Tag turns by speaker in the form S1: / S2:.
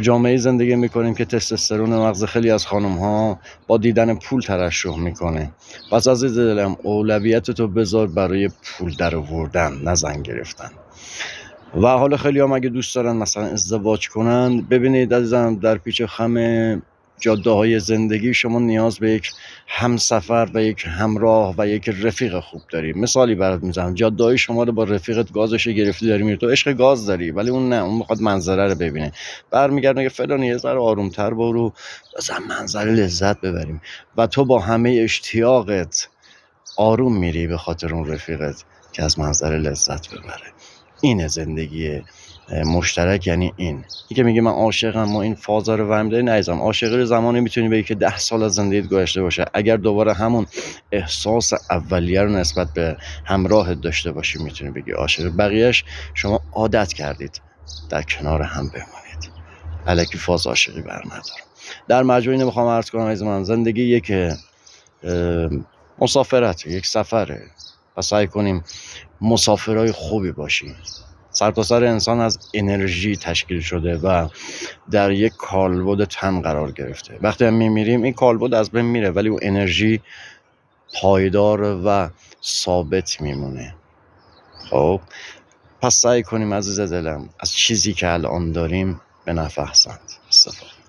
S1: جامعه زندگی میکنیم که تستوسترون مغز خیلی از خانم ها با دیدن پول ترشح میکنه. پس عزیز دلم اولویت تو بذار برای پول در آوردن، نه زن گرفتن. و حالا خیلی هم اگه دوست دارن مثلا ازدواج کنن، ببینید عزیزم در پیچ خم جاده های زندگی شما نیاز به یک همسفر و یک همراه و یک رفیق خوب داری. مثالی برات میزنم، جاده های شما رو با رفیقت گازش گرفتی داری میری، تو عشق گاز داری ولی اون نه، اون میخواد منظره رو ببینه، برمیگردونه که فلانی یه ذره آرومتر برو مثلا منظره لذت ببریم، و تو با همه اشتیاقت آروم میری به خاطر اون رفیقت که از منظره لذت ببره. اینه زندگی مشترک، یعنی این که میگه من عاشقم، ما این فازا رو ورم داریم. نعیزم عاشقی رو زمانی میتونی بگی که 10 سال از زندگیت گذشته باشه، اگر دوباره همون احساس اولیه رو نسبت به همراهت داشته باشی میتونی بگی عاشق. بقیهش شما عادت کردید در کنار هم بمانید، الکی فاز عاشقی بر ندارم. در مجموع اینو میخوام عرض کنم عزیز من، زندگی یک مسافرت، یک سفره و سعی کنیم مسافرای خوبی باشیم. سرتاسر انسان از انرژی تشکیل شده و در یک کالبد تن قرار گرفته. وقتی هم میمیریم این کالبد از بین میره ولی اون انرژی پایدار و ثابت میمونه. خب پس سعی کنیم عزیز دلم از چیزی که الان داریم به نفع استفاده